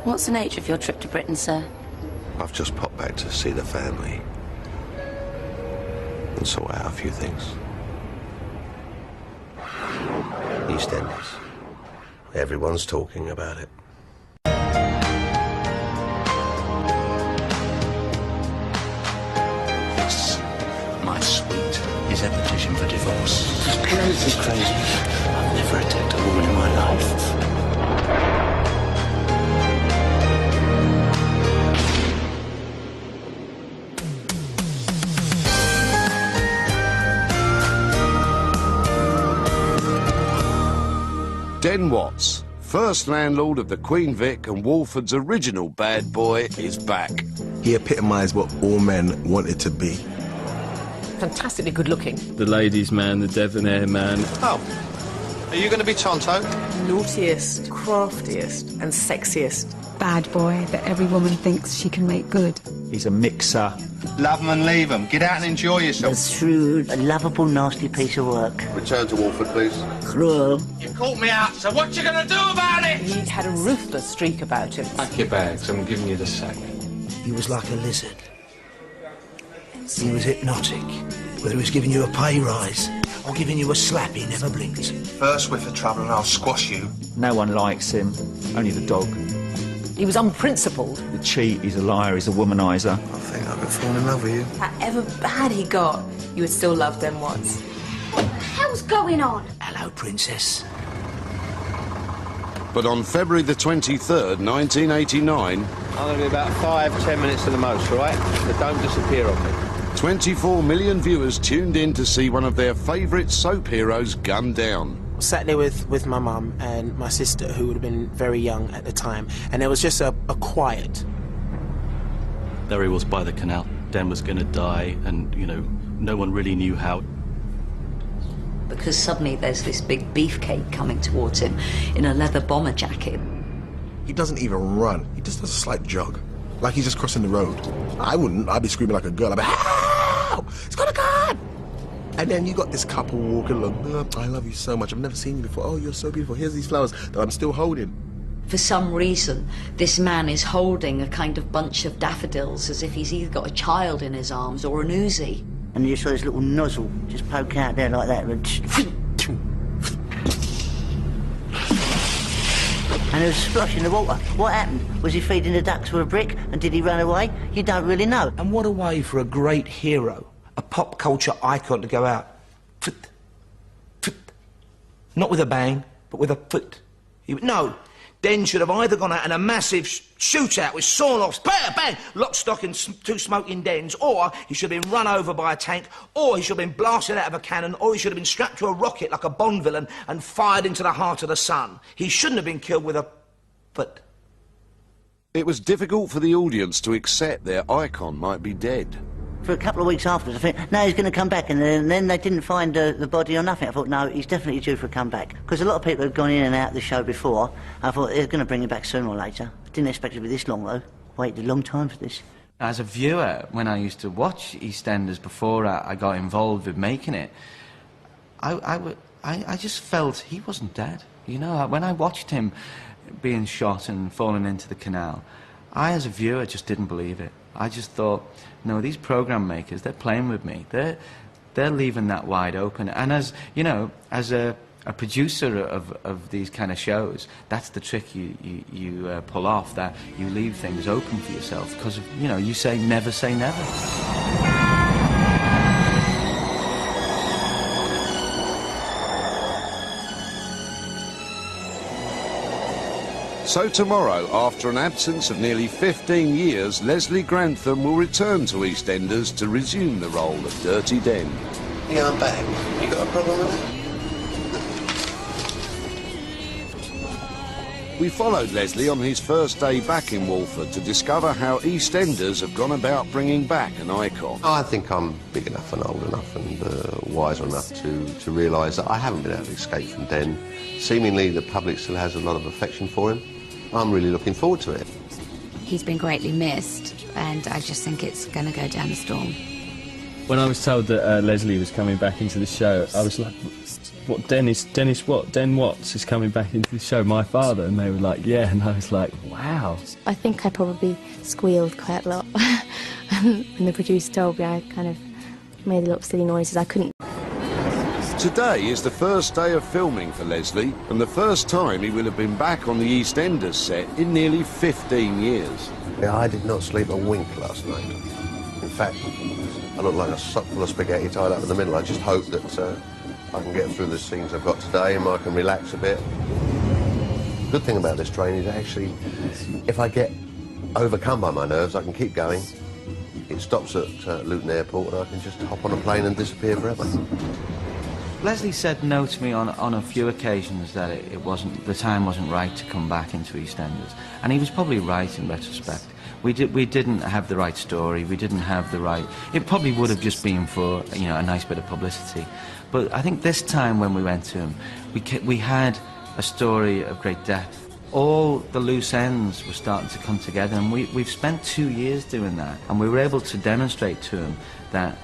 What's the nature of your trip to Britain, sir? I've just popped back to see the family and sort out a few things. EastEnders. Everyone's talking about it. This, my sweet, is a petition for divorce. This is crazy. I've never attacked a woman in my life. Den Watts, first landlord of the Queen Vic and Walford's original bad boy, is back. He epitomised what all men wanted to be. Fantastically good looking. The ladies' man, the debonair man. Oh, are you going to be Tonto? Naughtiest, craftiest and sexiest. Bad boy that every woman thinks she can make good. He's a mixer. Love 'em and leave 'em. Get out and enjoy yourself. A shrewd, a lovable, nasty piece of work. Return to Walford, please. Cruel. You caught me out, so what you gonna do about it? He had a ruthless streak about him. Pack your bags, I'm giving you the sack. He was like a lizard. He was hypnotic. Whether he was giving you a pay rise or giving you a slap, he never blinked. First whiff of trouble and I'll squash you. No one likes him, only the dog. He was unprincipled. The cheat, he's a liar, he's a womanizer. I think I could fall in love with you. However bad he got, you would still love them once. What the hell's going on? Hello, princess. But on February the 23rd, 1989... I'm going to be about 5-10 minutes to the most, all right? So don't disappear on me. 24 million viewers tuned in to see one of their favourite soap heroes gunned down. Sat there with my mum and my sister, who would have been very young at the time, and there was just a quiet. There he was by the canal. Den was going to die, and, you know, no one really knew how. Because suddenly there's this big beefcake coming towards him in a leather bomber jacket. He doesn't even run. He just does a slight jog, like he's just crossing the road. I wouldn't. I'd be screaming like a girl. I'd be, "Ow! It's got a gun!" And then you got this couple walking along. "Oh, I love you so much. I've never seen you before. Oh, you're so beautiful. Here's these flowers that I'm still holding." For some reason, this man is holding a kind of bunch of daffodils as if he's either got a child in his arms or an Uzi. And you saw this little nozzle just poke out there like that. And it was splashing the water. What happened? Was he feeding the ducks with a brick? And did he run away? You don't really know. And what a way for a great hero, a pop culture icon, to go out. Not with a bang, but with a foot. No, Den should have either gone out in a massive shootout with sawn-offs, bang, bang, lock, stock and two smoking dens, or he should have been run over by a tank, or he should have been blasted out of a cannon, or he should have been strapped to a rocket like a Bond villain and fired into the heart of the sun. He shouldn't have been killed with a foot. It was difficult for the audience to accept their icon might be dead. For a couple of weeks afterwards, I think, no, he's going to come back, and then they didn't find the body or nothing. I thought, no, he's definitely due for a comeback. Because a lot of people had gone in and out of the show before. I thought, they're going to bring him back sooner or later. I didn't expect it to be this long, though. Waited a long time for this. As a viewer, when I used to watch EastEnders before I got involved with making it, I just felt he wasn't dead. You know, when I watched him being shot and falling into the canal, I, as a viewer, just didn't believe it. I just thought, no, these program makers, they're playing with me. They're leaving that wide open. And as, you know, as a producer of these kind of shows, that's the trick you pull off, that you leave things open for yourself. Because, you know, you say never say never. So tomorrow, after an absence of nearly 15 years, Leslie Grantham will return to EastEnders to resume the role of Dirty Den. Yeah, I'm back. You got a problem with We followed Leslie on his first day back in Walford to discover how EastEnders have gone about bringing back an icon. I think I'm big enough and old enough and wise enough to realise that I haven't been able to escape from Den. Seemingly the public still has a lot of affection for him. I'm really looking forward to it. He's been greatly missed, and I just think it's going to go down the storm. When I was told that Leslie was coming back into the show, I was like, what, Den Watts is coming back into the show, my father? And they were like, yeah, and I was like, wow. I think I probably squealed quite a lot. When the producer told me, I kind of made a lot of silly noises. I couldn't. Today is the first day of filming for Leslie, and the first time he will have been back on the EastEnders set in nearly 15 years. Yeah, I did not sleep a wink last night. In fact, I look like a sock full of spaghetti tied up in the middle. I just hope that I can get through the scenes I've got today and I can relax a bit. The good thing about this train is actually, if I get overcome by my nerves, I can keep going. It stops at Luton Airport and I can just hop on a plane and disappear forever. Leslie said no to me on a few occasions that the time wasn't right to come back into EastEnders, and he was probably right in retrospect. We didn't have the right story. We didn't have the right. It probably would have just been for a nice bit of publicity, but I think this time when we went to him, we had a story of great depth. All the loose ends were starting to come together, and we've spent 2 years doing that, and we were able to demonstrate to him that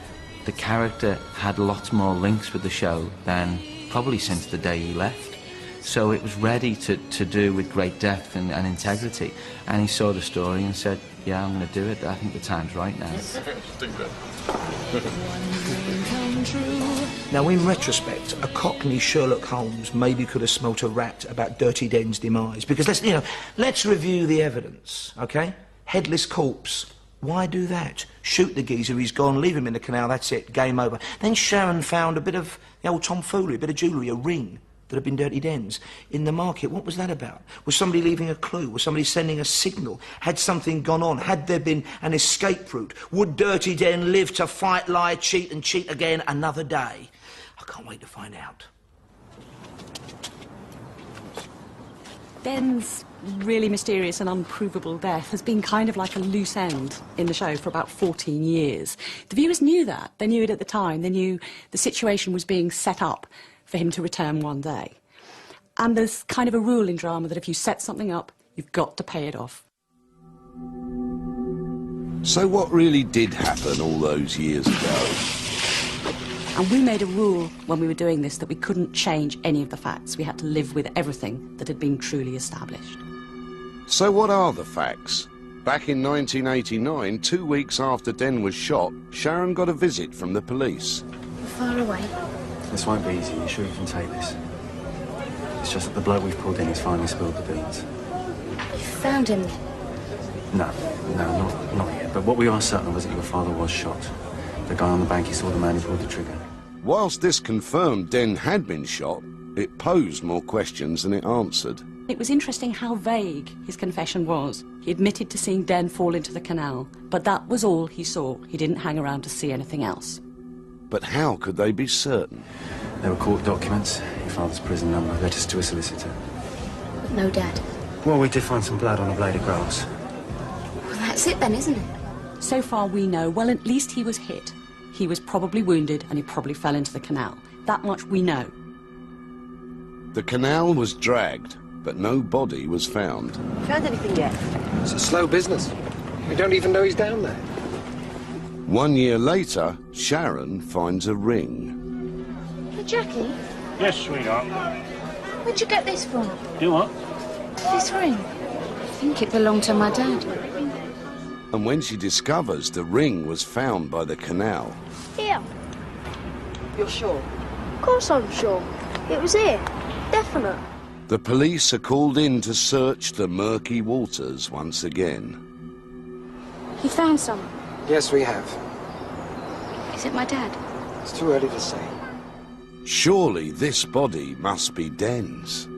the character had lots more links with the show than probably since the day he left. So it was ready to do with great depth and integrity. And he saw the story and said, yeah, I'm going to do it. I think the time's right now. Now, in retrospect, a Cockney Sherlock Holmes maybe could have smelt a rat about Dirty Den's demise. Because let's review the evidence, OK? Headless corpse. Why do that? Shoot the geezer, he's gone, leave him in the canal, that's it, game over. Then Sharon found a bit of the old tomfoolery, a bit of jewellery, a ring that had been Dirty Den's in the market. What was that about? Was somebody leaving a clue? Was somebody sending a signal? Had something gone on? Had there been an escape route? Would Dirty Den live to fight, lie, cheat and cheat again another day? I can't wait to find out. Den's really mysterious and unprovable death has been kind of like a loose end in the show for about 14 years. The viewers knew that. They knew it at the time. They knew the situation was being set up for him to return one day. And there's kind of a rule in drama that if you set something up, you've got to pay it off. So what really did happen all those years ago? And we made a rule when we were doing this that we couldn't change any of the facts. We had to live with everything that had been truly established. So what are the facts? Back in 1989, 2 weeks after Den was shot, Sharon got a visit from the police. You're far away. This won't be easy. You sure you can take this? It's just that the bloke we've pulled in has finally spilled the beans. You found him. No, not yet. But what we are certain of is that your father was shot. The guy on the bank, he saw the man who pulled the trigger. Whilst this confirmed Den had been shot, it posed more questions than it answered. It was interesting how vague his confession was. He admitted to seeing Den fall into the canal, but that was all he saw. He didn't hang around to see anything else. But how could they be certain? There were court documents, your father's prison number, letters to a solicitor. No, Dad. Well, we did find some blood on a blade of grass. Well, that's it then, isn't it? So far we know, well, at least he was hit. He was probably wounded and he probably fell into the canal. That much we know. The canal was dragged, but no body was found. Found anything yet? It's a slow business. We don't even know he's down there. 1 year later, Sharon finds a ring. Hey, Jackie? Yes, sweetheart. Where'd you get this from? Do what? This ring. I think it belonged to my dad. And when she discovers the ring was found by the canal... Here. You're sure? Of course I'm sure. It was here. Definite. The police are called in to search the murky waters once again. You found some? Yes, we have. Is it my dad? It's too early to say. Surely this body must be Den's.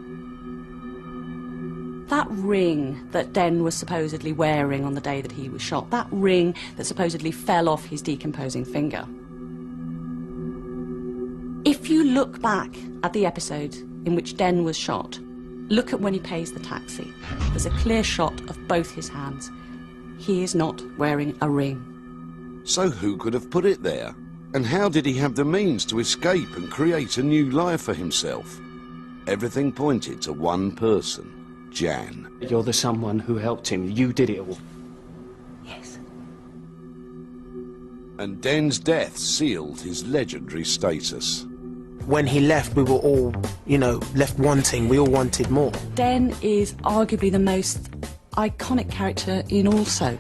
That ring that Den was supposedly wearing on the day that he was shot, that ring that supposedly fell off his decomposing finger. If you look back at the episode in which Den was shot, look at when he pays the taxi. There's a clear shot of both his hands. He is not wearing a ring. So who could have put it there? And how did he have the means to escape and create a new life for himself? Everything pointed to one person. Jan. You're the someone who helped him. You did it all. Yes. And Den's death sealed his legendary status. when he left, we were all, you know, left wanting. We all wanted more. Den is arguably the most iconic character in all soap.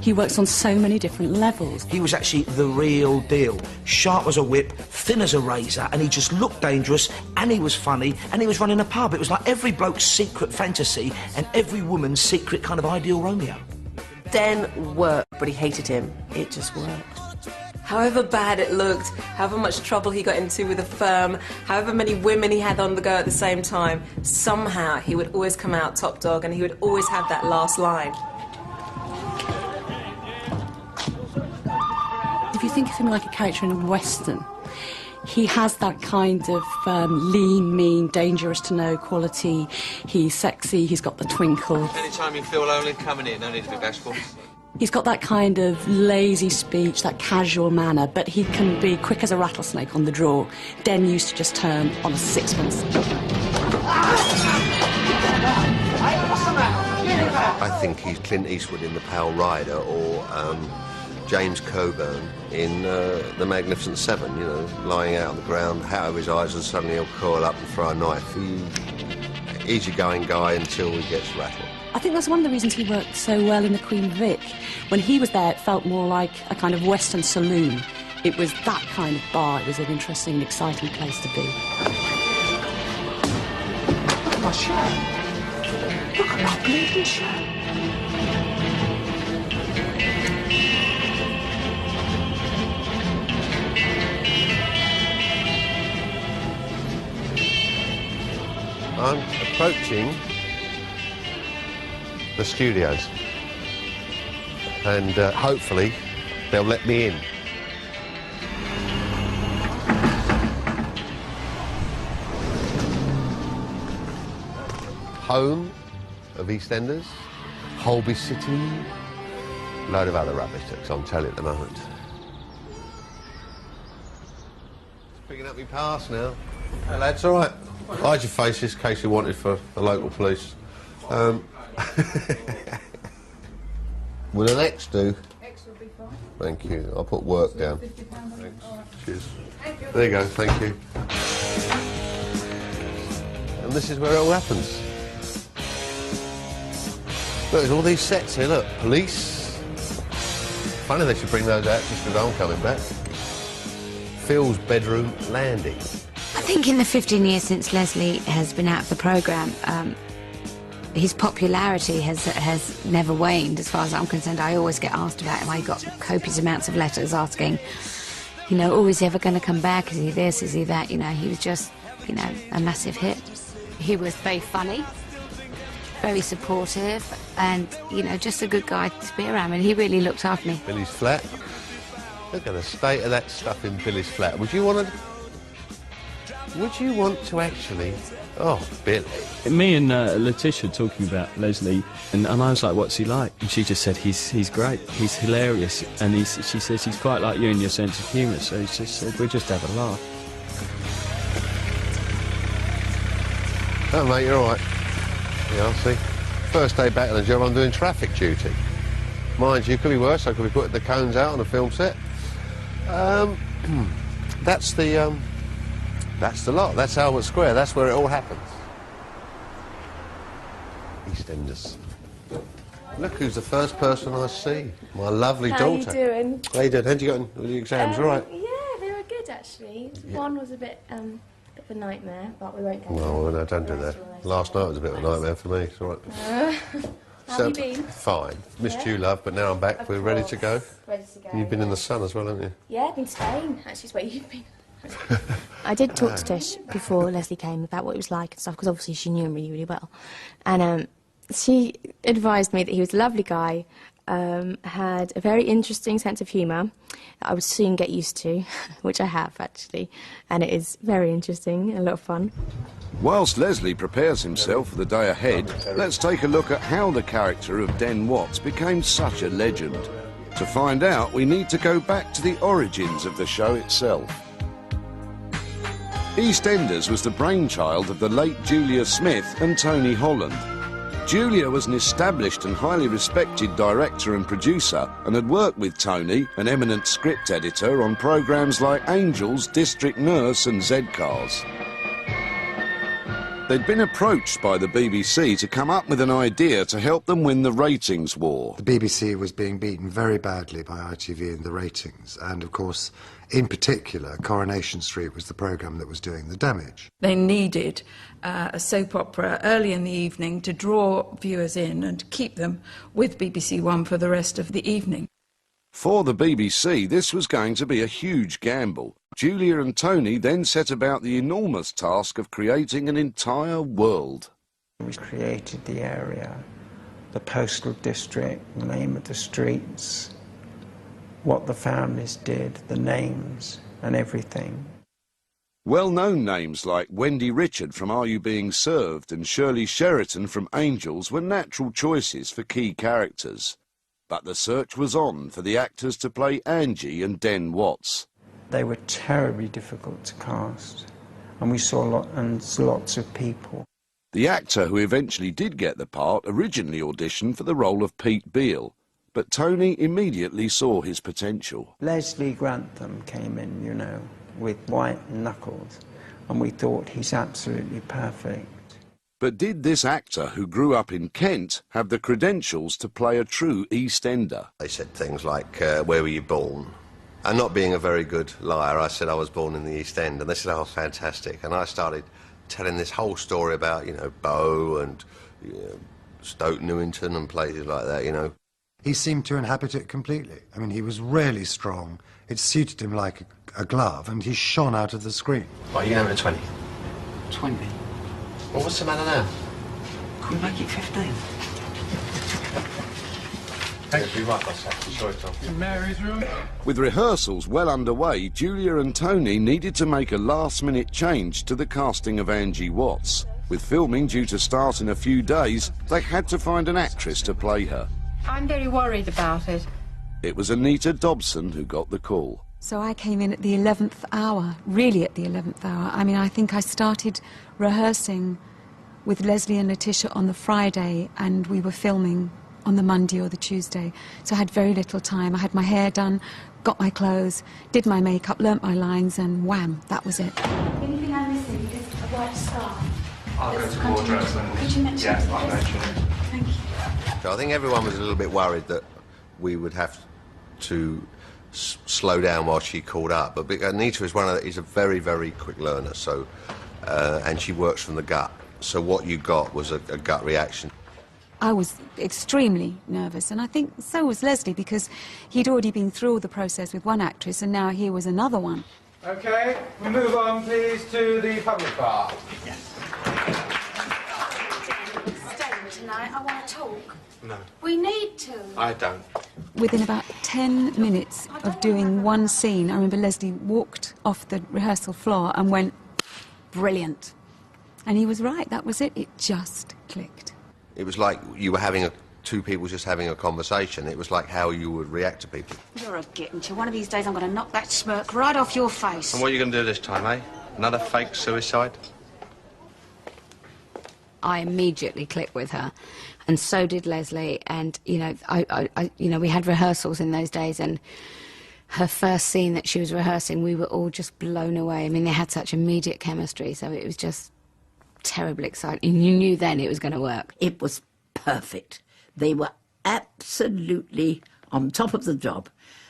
He works on so many different levels. He was actually the real deal. Sharp as a whip, thin as a razor, and he just looked dangerous, and he was funny, and he was running a pub. It was like every bloke's secret fantasy and every woman's secret kind of ideal Romeo. Den worked, but he hated him. It just worked. However bad it looked, however much trouble he got into with the firm, however many women he had on the go at the same time, somehow he would always come out top dog and he would always have that last line. If you think of him like a character in a Western, he has that kind of lean, mean, dangerous to know quality. He's sexy, he's got the twinkle. Anytime you feel lonely, come in here, no need to be bashful. He's got that kind of lazy speech, that casual manner, but he can be quick as a rattlesnake on the draw. Den used to just turn on a sixpence. I think he's Clint Eastwood in The Pale Rider, or James Coburn in The Magnificent Seven, you know, lying out on the ground, out of his eyes, and suddenly he'll coil up and throw a knife. Easygoing guy until he gets rattled. I think that's one of the reasons he worked so well in The Queen Vic. When he was there, it felt more like a kind of Western saloon. It was that kind of bar. It was an interesting and exciting place to be. My shirt. Look at that bleeding shirt. I'm approaching the studios, and hopefully they'll let me in. Home of EastEnders, Holby City, load of other rubbish that I'm telling you at the moment. Picking up my pass now. Hey lads, all right. Hide your faces in case you're wanted for the local police. Will an X do? X will be fine. Thank you. I'll put work down. Thanks. Cheers. There you go, thank you. And this is where it all happens. Look, there's all these sets here, look. Police. Funny they should bring those out just because I'm coming back. Phil's bedroom landing. I think in the 15 years since Leslie has been out of the programme, his popularity has never waned, as far as I'm concerned. I always get asked about him. I got copious amounts of letters asking, you know, oh, is he ever going to come back? Is he this? Is he that? You know, he was just, you know, a massive hit. He was very funny, very supportive, and, you know, just a good guy to be around. And he really looked after me. Billy's flat. Look at the state of that stuff in Billy's flat. Would you want to actually... Oh, Billy. Me and Letitia talking about Leslie, and I was like, what's he like? And she just said, he's great, he's hilarious, and she says he's quite like you in your sense of humour, so she said, we'll just have a laugh. Oh, mate, you're all right. Yeah, I'll see. First day back on the job, I'm doing traffic duty. Mind you, could be worse. I could be putting the cones out on a film set. That's the lot. That's Albert Square. That's where it all happens. EastEnders. Look who's the first person I see. My lovely daughter. How you doing? How you doing? How'd you get on with your exams? All right? Yeah, they were good actually. One was a bit of a nightmare, but we won't go into No, no, don't do that. Last night was a bit of a nightmare for me. It's all right. How have you been? Fine. Missed you, love, but now I'm back. We're ready to go. Ready to go. You've been in the sun as well, haven't you? Yeah, I've been to Spain. Actually, it's where you've been. I did talk to Tish before Leslie came about what it was like and stuff, because obviously she knew him really, really well. And she advised me that he was a lovely guy, had a very interesting sense of humour that I would soon get used to, which I have, actually. And it is very interesting, a lot of fun. Whilst Leslie prepares himself for the day ahead, let's take a look at how the character of Den Watts became such a legend. To find out, we need to go back to the origins of the show itself. EastEnders was the brainchild of the late Julia Smith and Tony Holland. Julia was an established and highly respected director and producer and had worked with Tony, an eminent script editor, on programmes like Angels, District Nurse and Z-Cars. They'd been approached by the BBC to come up with an idea to help them win the ratings war. The BBC was being beaten very badly by ITV in the ratings, and of course, in particular, Coronation Street was the programme that was doing the damage. They needed a soap opera early in the evening to draw viewers in and keep them with BBC One for the rest of the evening. For the BBC, this was going to be a huge gamble. Julia and Tony then set about the enormous task of creating an entire world. We created the area, the postal district, the name of the streets, what the families did, the names and everything. Well-known names like Wendy Richard from Are You Being Served and Shirley Sheraton from Angels were natural choices for key characters. But the search was on for the actors to play Angie and Den Watts. They were terribly difficult to cast, and we saw lots of people. The actor who eventually did get the part originally auditioned for the role of Pete Beale, but Tony immediately saw his potential. Leslie Grantham came in, you know, with white knuckles, and we thought he's absolutely perfect. But did this actor, who grew up in Kent, have the credentials to play a true Eastender? They said things like, where were you born? And not being a very good liar, I said I was born in the East End, and they said, oh, fantastic. And I started telling this whole story about, you know, Bow and Stoke Newington and places like that, you know. He seemed to inhabit it completely. I mean, he was really strong. It suited him like a glove, and he shone out of the screen. Right, you having a 20? 20? Well, what's the matter now? Can we make it 15? Thanks, be right, boss. Sorry, Tom. In Mary's room? With rehearsals well underway, Julia and Tony needed to make a last-minute change to the casting of Angie Watts. With filming due to start in a few days, they had to find an actress to play her. I'm very worried about it. It was Anita Dobson who got the call. So I came in at the 11th hour, really at the 11th hour. I mean, I think I started rehearsing with Leslie and Letitia on the Friday, and we were filming on the Monday or the Tuesday. So I had very little time. I had my hair done, got my clothes, did my makeup, learnt my lines, and wham, that was it. Anything I'm missing is a white scarf. I'll go to wardrobes then. Could you mention Yeah, I'll mention it. Thank you. So I think everyone was a little bit worried that we would have to slow down while she called up. But Anita is a very, very quick learner, so and she works from the gut. So what you got was a gut reaction. I was extremely nervous, and I think so was Leslie, because he'd already been through all the process with one actress, and now here was another one. OK, we move on, please, to the public bar. Yes. Staying tonight, I want to talk. No. We need to. I don't. Within about 10 minutes of doing one scene, I remember Leslie walked off the rehearsal floor and went, brilliant. And he was right, that was it. It just clicked. It was like you were two people just having a conversation. It was like how you would react to people. You're a getting to. One of these days I'm going to knock that smirk right off your face. And what are you going to do this time, eh? Another fake suicide? I immediately clicked with her, and so did Leslie. And you know, we had rehearsals in those days, and her first scene that she was rehearsing, we were all just blown away. I mean, they had such immediate chemistry, so it was just terribly exciting. And you knew then it was going to work. It was perfect. They were absolutely on top of the job.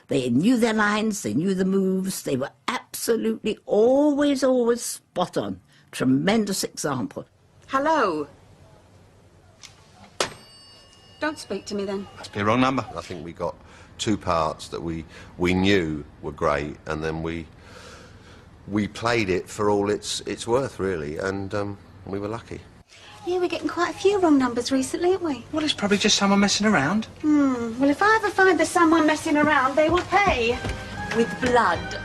They knew their lines, they knew the moves, they were absolutely always spot on. Tremendous example. Hello. Don't speak to me then. Must be a wrong number. I think we got two parts that we knew were great, and then we played it for all it's worth, really, and we were lucky. Yeah, we're getting quite a few wrong numbers recently, aren't we? Well, it's probably just someone messing around. Well, if I ever find there's someone messing around, they will pay. With blood.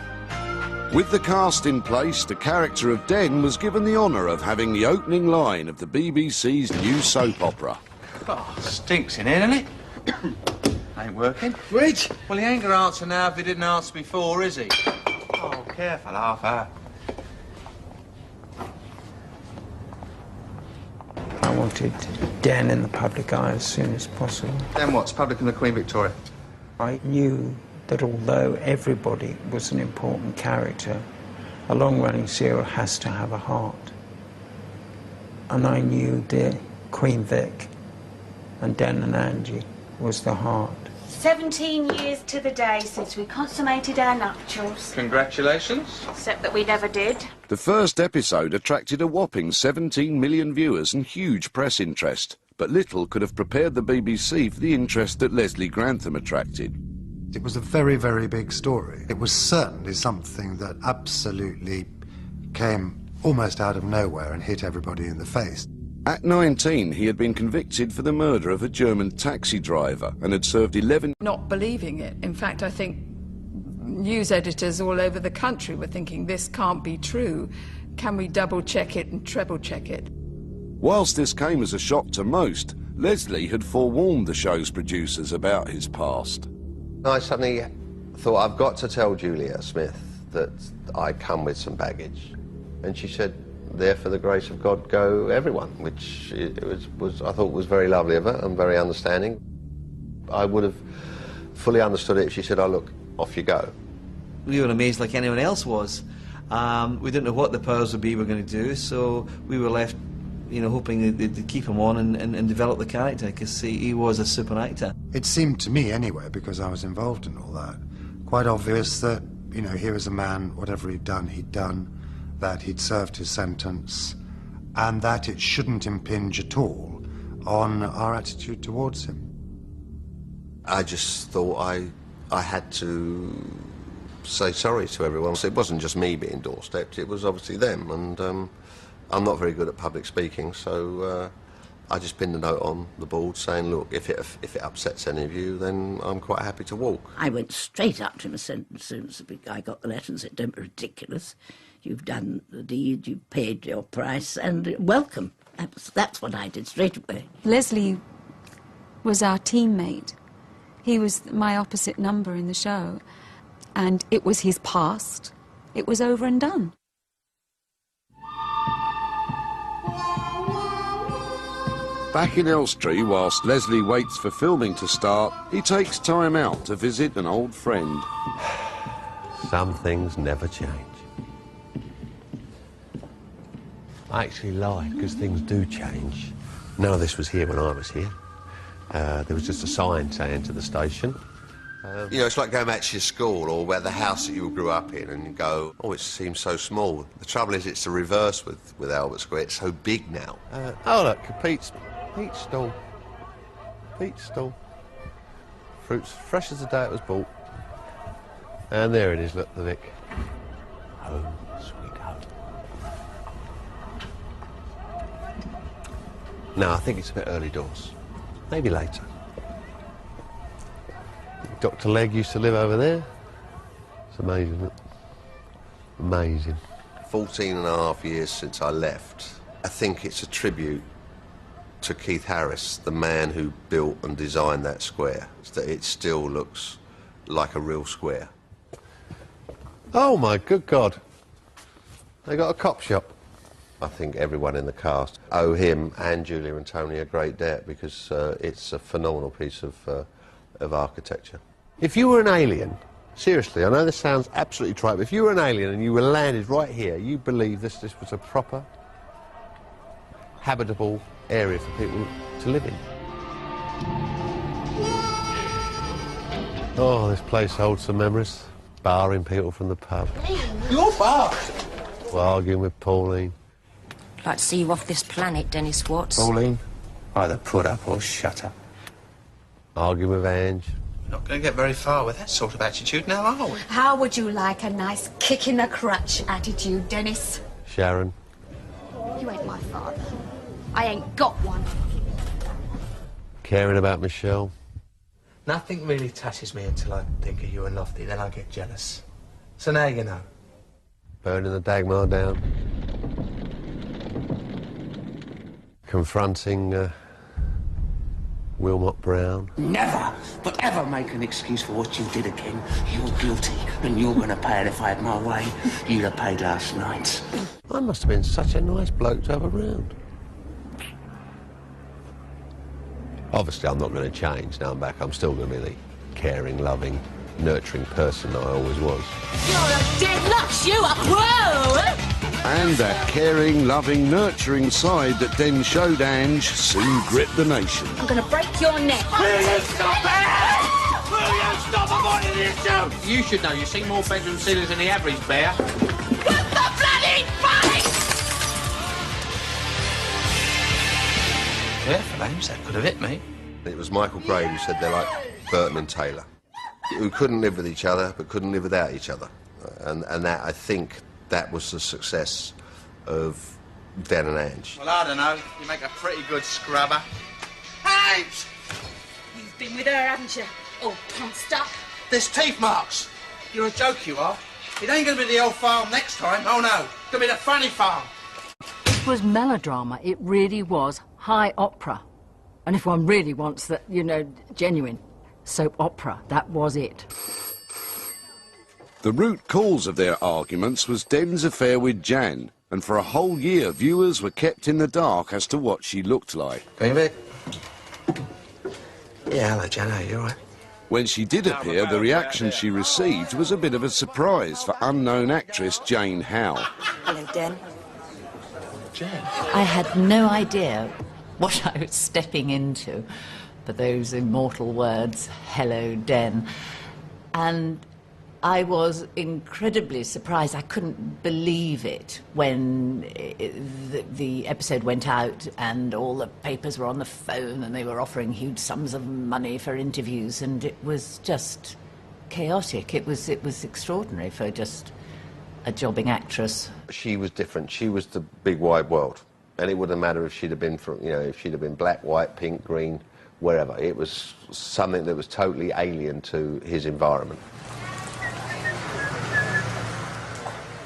With the cast in place, the character of Den was given the honour of having the opening line of the BBC's new soap opera. Oh, stinks in here, doesn't it? Ain't working. Rich! Well, he ain't going to answer now if he didn't answer before, is he? Oh, careful, half hour. I wanted Den in the public eye as soon as possible. Then what's public and the Queen Victoria? I knew that although everybody was an important character, a long-running serial has to have a heart. And I knew the Queen Vic and Den and Angie was the heart. 17 years to the day since we consummated our nuptials. Congratulations. Except that we never did. The first episode attracted a whopping 17 million viewers and huge press interest, but little could have prepared the BBC for the interest that Leslie Grantham attracted. It was a very, very big story. It was certainly something that absolutely came almost out of nowhere and hit everybody in the face. At 19, he had been convicted for the murder of a German taxi driver and had served 11... Not believing it. In fact, I think news editors all over the country were thinking, this can't be true. Can we double-check it and treble-check it? Whilst this came as a shock to most, Leslie had forewarned the show's producers about his past. I suddenly thought, I've got to tell Julia Smith that I come with some baggage. And she said, there for the grace of God go everyone, which I thought was very lovely of her and very understanding. I would have fully understood it if she said, oh look, off you go. We were amazed like anyone else was. We didn't know what the powers would be were going to do, so we were left, you know, hoping they'd keep him on and develop the character, because he was a super actor. It seemed to me anyway, because I was involved in all that, quite obvious that, you know, here was a man, whatever he'd done, that he'd served his sentence, and that it shouldn't impinge at all on our attitude towards him. I just thought I had to say sorry to everyone. So it wasn't just me being doorstepped, it was obviously them, and I'm not very good at public speaking, so I just pinned a note on the board saying, look, if it upsets any of you, then I'm quite happy to walk. I went straight up to him as soon as I got the letter and said, don't be ridiculous. You've done the deed, you've paid your price, and welcome. That's what I did straight away. Leslie was our teammate. He was my opposite number in the show, and it was his past. It was over and done. Back in Elstree, whilst Leslie waits for filming to start, he takes time out to visit an old friend. Some things never change. I actually lied, because things do change. None of this was here when I was here. There was just a sign saying to the station. You know, it's like going back to your school or where the house that you grew up in and you go, oh, it seems so small. The trouble is it's the reverse with Albert Square. It's so big now. Oh, look, Pete's stall. Pete's stall. Fruits fresh as the day it was bought. And there it is, look, the Vic. Home, sweet home. No, I think it's a bit early doors. Maybe later. Dr. Legg used to live over there. It's amazing, isn't it? Amazing. 14 and a half years since I left. I think it's a tribute to Keith Harris, the man who built and designed that square, that it still looks like a real square. Oh my good God. They got a cop shop. I think everyone in the cast owe him and Julia and Tony a great debt, because it's a phenomenal piece of architecture. If you were an alien, seriously, I know this sounds absolutely trite, but if you were an alien and you were landed right here, you believe this was a proper, habitable area for people to live in. Oh, this place holds some memories. Barring people from the pub. You're bar. Arguing with Pauline. I'd like to see you off this planet, Dennis Watts. Pauline, either put up or shut up. Arguing with Ange. We're not going to get very far with that sort of attitude now, are we? How would you like a nice kick in the crutch attitude, Dennis? Sharon. You ain't my father. I ain't got one. Caring about Michelle. Nothing really touches me until I think of you and Lofty, then I get jealous. So now you know. Burning the Dagmar down. Confronting Wilmot Brown. Never, but ever make an excuse for what you did again. You're guilty, and you're going to pay it if I had my way. You'd have paid last night. I must have been such a nice bloke to have around. Obviously, I'm not going to change now I'm back. I'm still going to be the caring, loving, nurturing person I always was. You're a dead nuts, you are! Whoa! And that caring, loving, nurturing side that Den showed Ange soon gripped the nation. I'm going to break your neck. Will you stop it? Will you stop avoiding the issue? You should know. You see more bedroom ceilings than the average bear. What the bloody fight! Careful, Ames. That could have hit me. It was Michael Gray who said they're like Burton and Taylor, who couldn't live with each other but couldn't live without each other. And that, I think, that was the success of Dan and Ange. Well, I don't know. You make a pretty good scrubber. Ames! You've been with her, haven't you? All punced up. There's teeth marks. You're a joke, you are. It ain't going to be the old farm next time. Oh, no. It's going to be the funny farm. It was melodrama. It really was high opera. And if one really wants that, you know, genuine soap opera, that was it. The root cause of their arguments was Den's affair with Jan, and for a whole year viewers were kept in the dark as to what she looked like. Going back? Yeah, hello, Jan. How are you, all right? When she did appear, the reaction she received was a bit of a surprise for unknown actress Jane Howe. Hello, Den. Jan? I had no idea what I was stepping into, but those immortal words, hello, Den. And I was incredibly surprised. I couldn't believe it when the episode went out and all the papers were on the phone and they were offering huge sums of money for interviews, and it was just chaotic. It was extraordinary for just a jobbing actress. She was different. She was the big wide world. And it wouldn't matter if she'd have been from, you know, if she'd have been black, white, pink, green, wherever. It was something that was totally alien to his environment.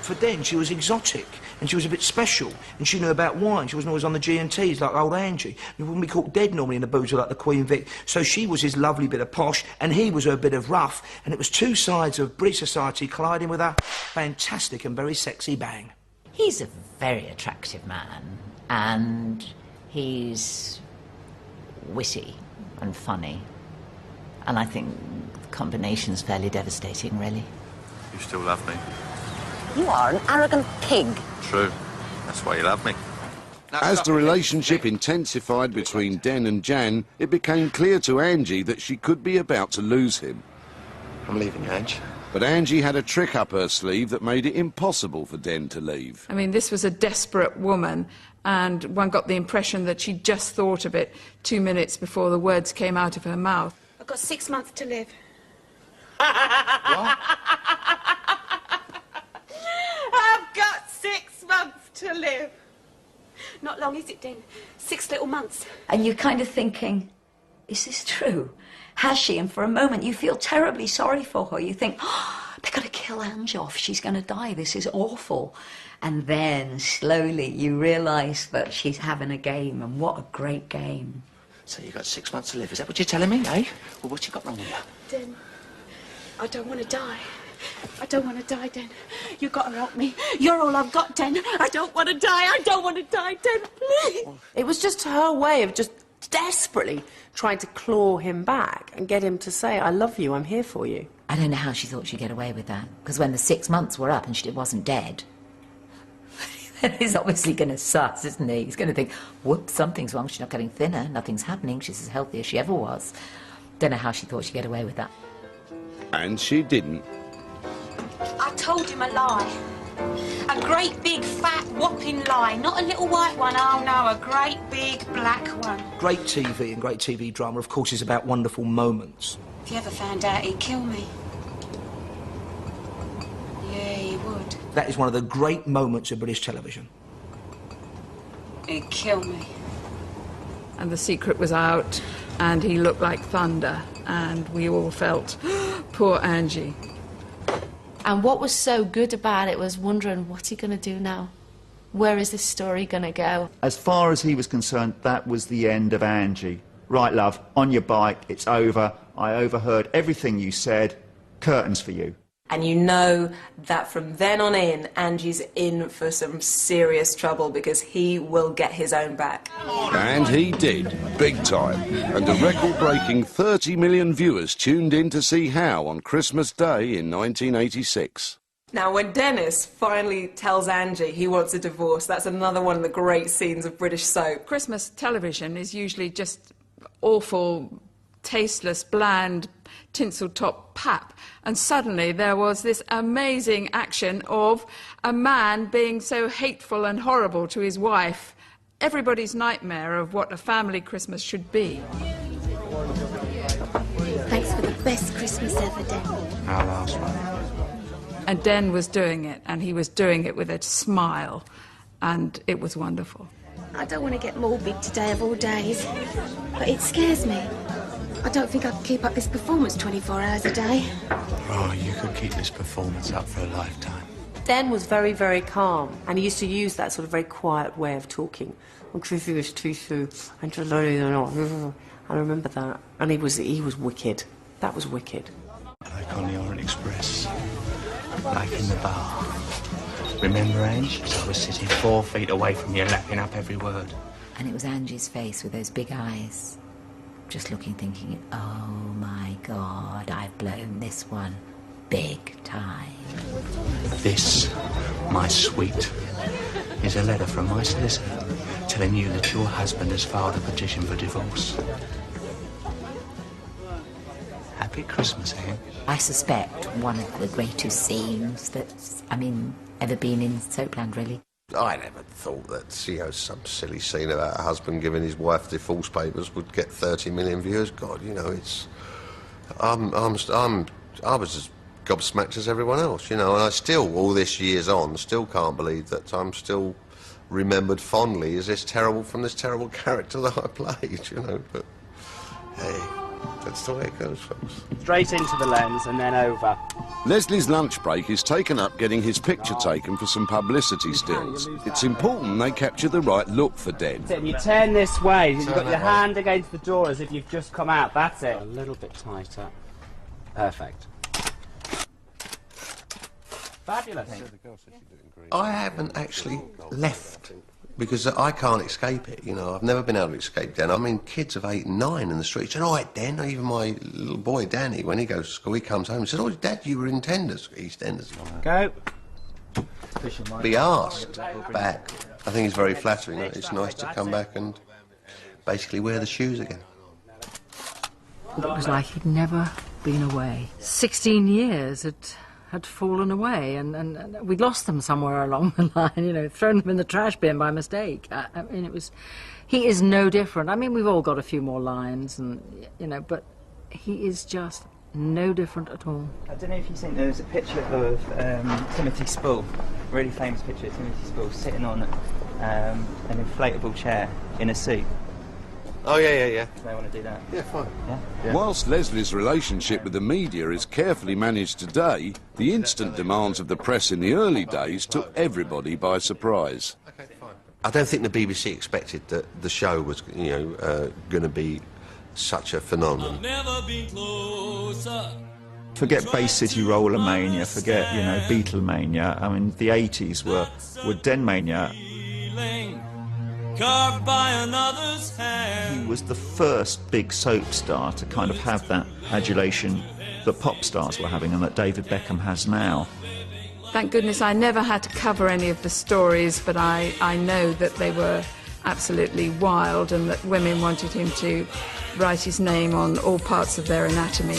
For Den, she was exotic, and she was a bit special, and she knew about wine. She wasn't always on the G&Ts like old Angie. You wouldn't be caught dead normally in a boozer like the Queen Vic. So she was his lovely bit of posh, and he was her bit of rough, and it was two sides of British society colliding with a fantastic and very sexy bang. He's a very attractive man, and he's witty and funny. And I think the combination's fairly devastating, really. You still love me? You are an arrogant pig. True. That's why you love me. As the relationship intensified between Den and Jan, it became clear to Angie that she could be about to lose him. I'm leaving, Ange. But Angie had a trick up her sleeve that made it impossible for Den to leave. I mean, this was a desperate woman, and one got the impression that she'd just thought of it 2 minutes before the words came out of her mouth. I've got 6 months to live. What? I've got 6 months to live. Not long, is it, Den? 6 little months. And you're kind of thinking, is this true? Has she? And for a moment you feel terribly sorry for her. You think, oh, they've got to kill Ange off. She's going to die. This is awful. And then slowly you realise that she's having a game, and what a great game. So you got 6 months to live. Is that what you're telling me, eh? Well, what you got wrong with you? Den, I don't want to die. I don't want to die, Den. You've got to help me. You're all I've got, Den. I don't want to die. I don't want to die, Den. Please. It was just her way of just desperately trying to claw him back and get him to say, I love you, I'm here for you. I don't know how she thought she'd get away with that, because when the 6 months were up and she wasn't dead, he's obviously going to suss, isn't he? He's going to think, whoops, something's wrong, she's not getting thinner, nothing's happening, she's as healthy as she ever was. Don't know how she thought she'd get away with that. And she didn't. I told him a lie. A great big fat whopping lie. Not a little white one, oh no, a great big black one. Great TV and great TV drama, of course, is about wonderful moments. If he ever found out, he'd kill me. Yeah, he would. That is one of the great moments of British television. He'd kill me. And the secret was out, and he looked like thunder, and we all felt, poor Angie. And what was so good about it was wondering, what's he going to do now? Where is this story going to go? As far as he was concerned, that was the end of Angie. Right, love, on your bike, it's over. I overheard everything you said. Curtains for you. And you know that from then on in, Angie's in for some serious trouble because he will get his own back. And he did, big time. And a record-breaking 30 million viewers tuned in to see How on Christmas Day in 1986. Now, when Dennis finally tells Angie he wants a divorce, that's another one of the great scenes of British soap. Christmas television is usually just awful, tasteless, bland, tinsel-top pap. And suddenly there was this amazing action of a man being so hateful and horrible to his wife. Everybody's nightmare of what a family Christmas should be. Thanks for the best Christmas ever, Den. Our last one. And Den was doing it, and he was doing it with a smile, and it was wonderful. I don't want to get morbid today of all days, but it scares me. I don't think I can keep up this performance 24 hours a day. Oh, you could keep this performance up for a lifetime. Den was very, very calm, and he used to use that sort of very quiet way of talking. I'm confused, too soon. I remember that. And he was wicked. That was wicked. Like on the Orient Express. Like in the bar. Remember, Ange? I was sitting 4 feet away from you, lapping up every word. And it was Angie's face with those big eyes, just looking, thinking, oh my God, I've blown this one big time. This, my sweet, is a letter from my solicitor telling you that your husband has filed a petition for divorce. Happy Christmas, eh? I suspect one of the greatest scenes that's, ever been in Soapland, really. I never thought that, some silly scene about a husband giving his wife divorce papers would get 30 million viewers. God, it's... I was as gobsmacked as everyone else, and I still, all this years on, still can't believe that I'm still remembered fondly as this terrible character that I played, but hey, that's the way it goes, folks. Straight into the lens and then over. Leslie's lunch break is taken up getting his picture taken for some publicity stills. It's important they capture the right look for Den. And you turn this way, you've got your hand against the door as if you've just come out, that's it. A little bit tighter. Perfect. Fabulous. I haven't actually left because I can't escape it, I've never been able to escape Den. Kids of 8 and 9 in the streets said, "All right, Den." Even my little boy, Danny, when he goes to school, he comes home and says, "Oh, Dad, you were in eastenders." Go. Be asked back. I think it's very flattering. It's nice to come back and basically wear the shoes again. It was like he'd never been away. 16 years had fallen away, and we'd lost them somewhere along the line, thrown them in the trash bin by mistake. He is no different. We've all got a few more lines, and, but he is just no different at all. I don't know if you've seen, there's a picture of Timothy Spall, a really famous picture of Timothy Spall sitting on an inflatable chair in a suit. Oh, yeah. They want to do that. Yeah, fine. Yeah? Whilst Leslie's relationship with the media is carefully managed today, the instant demands of the press in the early days took everybody by surprise. I don't think the BBC expected that the show was, going to be such a phenomenon. Forget Bay City Roller Mania, forget, Beatlemania. The 80s were Den Mania. Carved by another's hand. He was the first big soap star to kind of have that adulation that pop stars were having and that David Beckham has now. Thank goodness I never had to cover any of the stories, but I know that they were absolutely wild and that women wanted him to write his name on all parts of their anatomy.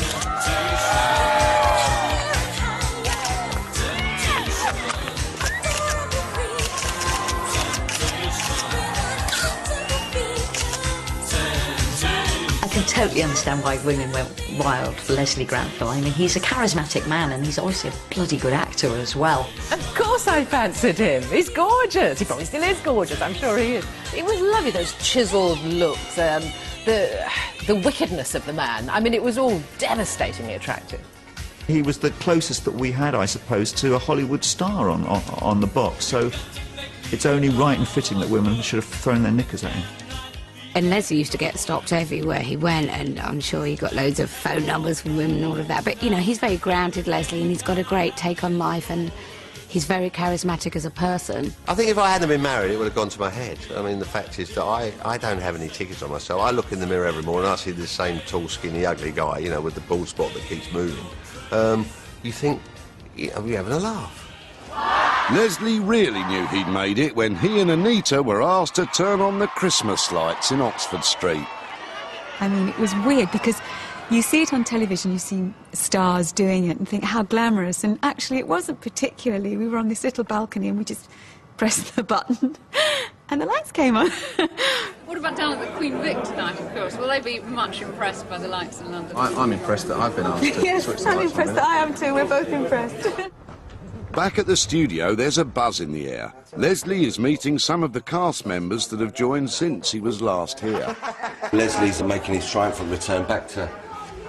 I can totally understand why women went wild for Leslie Granville. He's a charismatic man and he's obviously a bloody good actor as well. Of course I fancied him. He's gorgeous. He probably still is gorgeous, I'm sure he is. It was lovely, those chiselled looks, the wickedness of the man. It was all devastatingly attractive. He was the closest that we had, I suppose, to a Hollywood star on the box, so it's only right and fitting that women should have thrown their knickers at him. And Leslie used to get stopped everywhere he went, and I'm sure he got loads of phone numbers from women and all of that. But, you know, he's very grounded, Leslie, and he's got a great take on life, and he's very charismatic as a person. I think if I hadn't been married, it would have gone to my head. I mean, the fact is that I don't have any tickets on myself. I look in the mirror every morning and I see this same tall, skinny, ugly guy, you know, with the bald spot that keeps moving. You think, are we having a laugh? Leslie really knew he'd made it when he and Anita were asked to turn on the Christmas lights in Oxford Street. I mean, it was weird because you see it on television, you see stars doing it and think how glamorous, and actually it wasn't particularly. We were on this little balcony and we just pressed the button and the lights came on. What about down at the Queen Vic tonight, of course? Will they be much impressed by the lights in London? I'm impressed that I've been asked to Yes, switch the I'm lights on. impressed that I am too. We're both impressed. Back at the studio, there's a buzz in the air. Leslie is meeting some of the cast members that have joined since he was last here. Leslie's making his triumphant return back to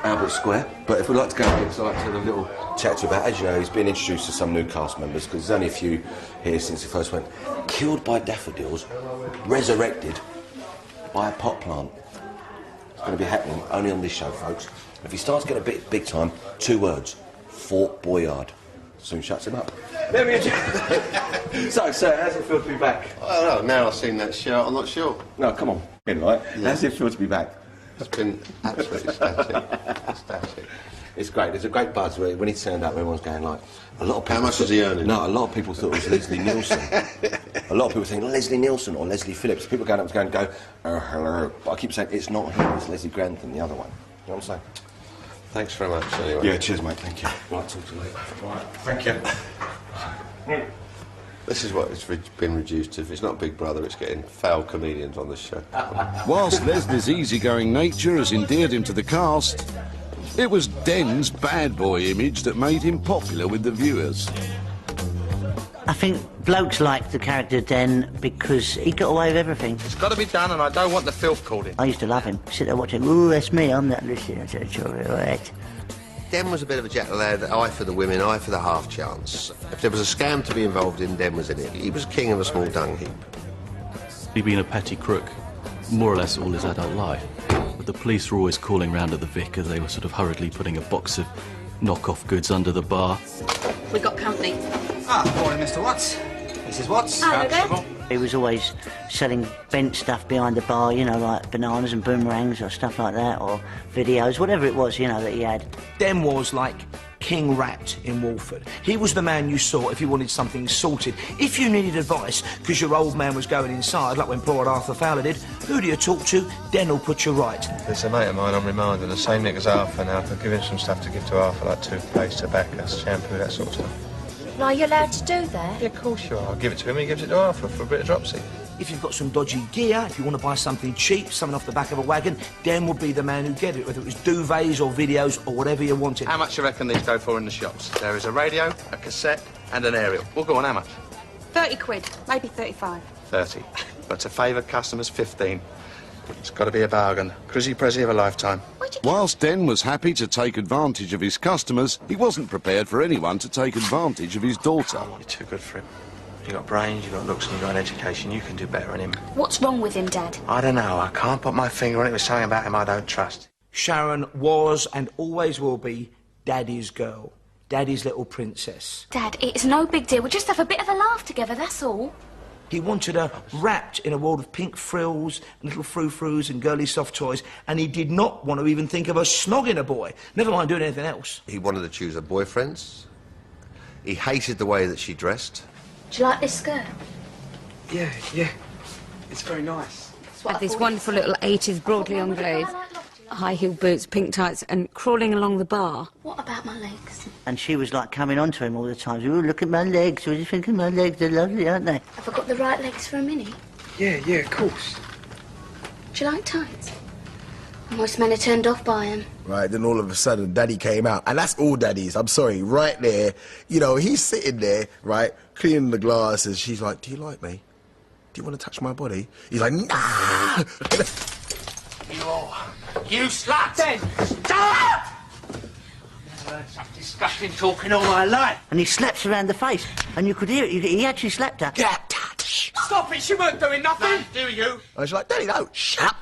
Albert Square. But if we'd like to go and get to have a little chat to you about, as you know, he's been introduced to some new cast members, because there's only a few here since he first went. Killed by daffodils, resurrected by a pot plant. It's going to be happening only on this show, folks. If he starts getting a bit big time, 2 words: Fort Boyard. Soon shuts him up. Let me So, sir, how's it feel to be back? I don't know, now I've seen that show, I'm not sure. No, come on, in right. Yeah. How's it feel to be back? It's been absolutely static. It's great. There's a great buzz when he turned up. Everyone's going like, a lot of people. How much was he earning? No, a lot of people thought it was Leslie Nielsen. A lot of people think Leslie Nielsen or Leslie Phillips. People going up to go, hello. But I keep saying it's not him. It's Leslie Grantham, the other one. You know what I'm saying? Thanks very much. Anyway. Yeah, cheers, mate. Thank you. Right, talk to you later. Right, thank you. This is what it's been reduced to. If it's not Big Brother, it's getting foul comedians on the show. Whilst Leslie's easygoing nature has endeared him to the cast, it was Den's bad boy image that made him popular with the viewers. I think blokes liked the character Den because he got away with everything. It's got to be done, and I don't want the filth called in. I used to love him. Sit there watching, ooh, that's me, I'm not listening to it. Den was a bit of a jack lad, eye for the women, eye for the half chance. If there was a scam to be involved in, Den was in it. He was king of a small dung heap. He'd been a petty crook, more or less all his adult life. But the police were always calling round at the Vic as they were sort of hurriedly putting a box of knock-off goods under the bar. We got company. Morning, Mr. Watts. Mrs. Watts. Hello there. He was always selling bent stuff behind the bar, you know, like bananas and boomerangs or stuff like that, or videos, whatever it was, you know, that he had. Den was like King Rat in Walford. He was the man you saw if you wanted something sorted. If you needed advice because your old man was going inside, like when poor old Arthur Fowler did, who do you talk to? Den will put you right. There's a mate of mine on remand, the same nick as Arthur now. I've given him some stuff to give to Arthur, like toothpaste, tobacco, shampoo, that sort of stuff. Now, are you allowed to do that? Yeah, of course you are. I'll give it to him, he gives it to Arthur for a bit of dropsy. If you've got some dodgy gear, if you want to buy something cheap, something off the back of a wagon, Den would be the man who'd get it, whether it was duvets or videos or whatever you wanted. How much do you reckon these go for in the shops? There is a radio, a cassette, and an aerial. Well, go on, how much? 30 quid, maybe 35. 30. But to favoured customers, 15. It's got to be a bargain. Crizzy prezzy of a lifetime. Whilst Den was happy to take advantage of his customers, he wasn't prepared for anyone to take advantage of his daughter. You're too good for him. You've got brains, you've got looks, and you've got an education. You can do better than him. What's wrong with him, Dad? I don't know. I can't put my finger on it. There's something about him I don't trust. Sharon was and always will be Daddy's girl. Daddy's little princess. Dad, it's no big deal. We'll just have a bit of a laugh together, that's all. He wanted her wrapped in a world of pink frills and little frou-frous and girly soft toys, and he did not want to even think of her snogging a boy, never mind doing anything else. He wanted to choose her boyfriends. He hated the way that she dressed. Do you like this skirt? Yeah. It's very nice. Had this wonderful little 80s broadly anglaise, high-heel boots, pink tights, and crawling along the bar. What about my legs? And she was like coming on to him all the time. Oh, look at my legs. What do you think of my legs? They're lovely, aren't they? Have I got the right legs for a mini? Yeah, of course. Do you like tights? Most men are turned off by them. Right, then all of a sudden, Daddy came out. And that's all Daddy's, I'm sorry, right there. You know, he's sitting there, right, cleaning the glasses. She's like, do you like me? Do you want to touch my body? He's like, nah! You slut! Den! Stop! I've heard such disgusting talking all my life. And he slaps her around the face, and you could hear it. He actually slapped her. Stop it, she weren't doing nothing. Do you? And she's like, Daddy, no, shut up.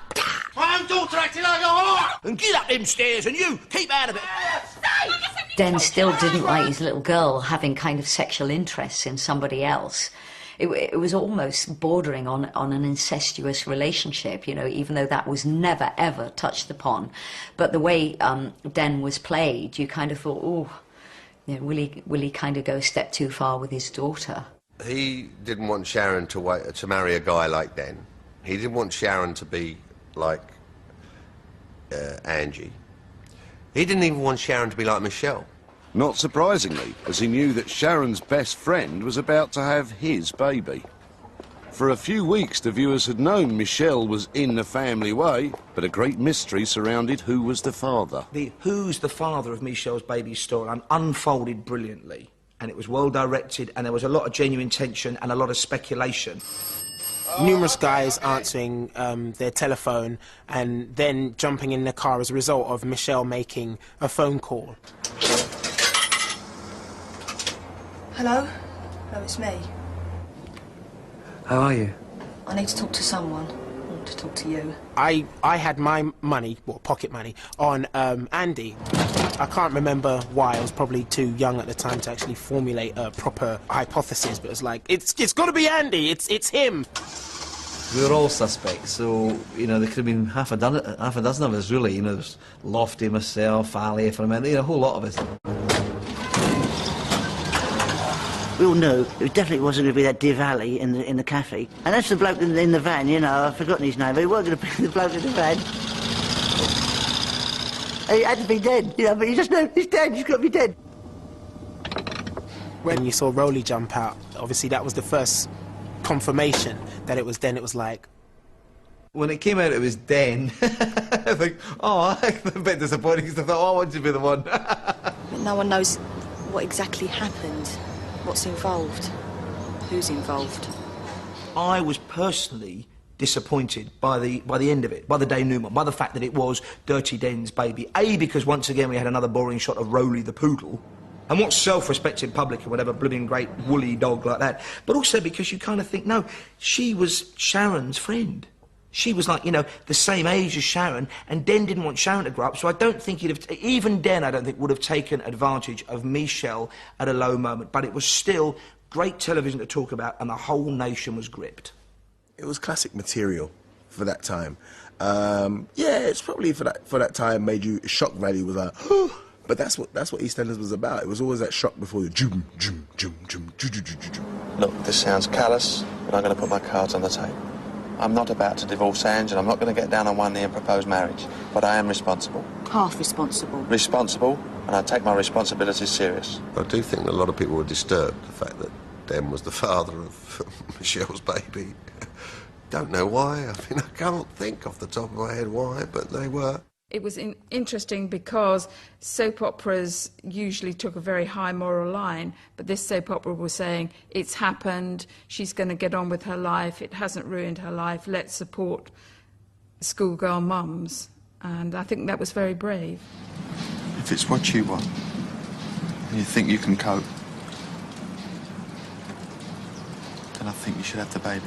daughter acting like a whore! And get up them stairs, and you, keep out of it! Den still didn't like his little girl having kind of sexual interests in somebody else. It was almost bordering on an incestuous relationship, you know, even though that was never, ever touched upon. But the way Den was played, you kind of thought, oh, you know, will he kind of go a step too far with his daughter? He didn't want Sharon to marry a guy like Den. He didn't want Sharon to be like Angie. He didn't even want Sharon to be like Michelle. Not surprisingly, as he knew that Sharon's best friend was about to have his baby. For a few weeks, the viewers had known Michelle was in the family way, but a great mystery surrounded who was the father. The who's the father of Michelle's baby storyline unfolded brilliantly, and it was well directed, and there was a lot of genuine tension and a lot of speculation. Numerous guys answering their telephone and then jumping in the car as a result of Michelle making a phone call. Hello? No, it's me. How are you? I need to talk to someone. I want to talk to you. I had my money, well, pocket money, on Andy. I can't remember why. I was probably too young at the time to actually formulate a proper hypothesis, but it was like, it's got to be Andy, it's him. We were all suspects, so, you know, there could have been half a dozen of us, really. You know, there's Lofty, myself, Ali, for a minute, you know, a whole lot of us. We all knew it definitely wasn't going to be that Div Ali in the cafe. And that's the bloke in the van, you know, I've forgotten his name, but he wasn't going to be the bloke in the van. He had to be dead, you know, but you just know he's dead, he's got to be dead. When you saw Rowley jump out, obviously that was the first confirmation that it was Den. It was like... When it came out it was Den, I was like, oh, I'm a bit disappointed because I thought, oh, I want to be the one. But no one knows what exactly happened, what's involved, who's involved. I was personally disappointed by the end of it, by the denouement, by the fact that it was Dirty Den's baby. A, because once again we had another boring shot of Rowley the poodle. And what self-respecting public or whatever, blooming great woolly dog like that. But also because you kind of think, no, she was Sharon's friend. She was like, you know, the same age as Sharon, and Den didn't want Sharon to grow up, so I don't think he'd have... Even Den, I don't think, would have taken advantage of Michelle at a low moment. But it was still great television to talk about, and the whole nation was gripped. It was classic material for that time. Yeah, it's probably for that time made you... Shock value was like... But that's what EastEnders was about. It was always that shock before the jum, jum, jum, jum, jum, jum, jum, jum. Look, this sounds callous, but I'm going to put my cards on the table. I'm not about to divorce Ange, and I'm not going to get down on one knee and propose marriage. But I am responsible. Half responsible. Responsible, and I take my responsibilities serious. I do think a lot of people were disturbed, the fact that Den was the father of Michelle's baby. Don't know why. I mean, I can't think off the top of my head why, but they were. It was interesting because soap operas usually took a very high moral line, but this soap opera was saying, it's happened, she's going to get on with her life, it hasn't ruined her life, let's support schoolgirl mums. And I think that was very brave. If it's what you want, and you think you can cope, then I think you should have the baby.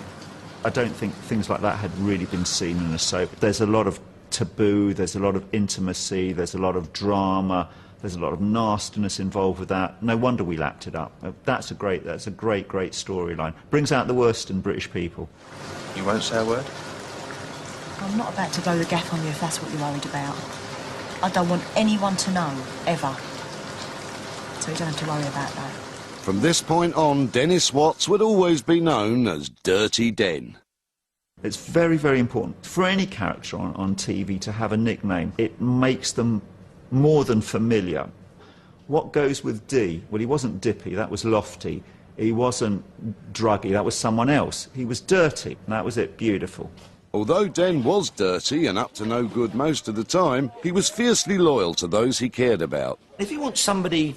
I don't think things like that had really been seen in a soap. There's a lot of taboo, there's a lot of intimacy, there's a lot of drama, there's a lot of nastiness involved with that. No wonder we lapped it up. That's a great storyline. Brings out the worst in British people. You won't say a word? I'm not about to blow the gaff on you if that's what you're worried about. I don't want anyone to know, ever. So you don't have to worry about that. From this point on, Dennis Watts would always be known as Dirty Den. It's very, very important for any character on TV to have a nickname. It makes them more than familiar. What goes with D? Well, he wasn't Dippy, that was Lofty. He wasn't Druggy, that was someone else. He was Dirty, and that was it, beautiful. Although Den was dirty and up to no good most of the time, he was fiercely loyal to those he cared about. If you want somebody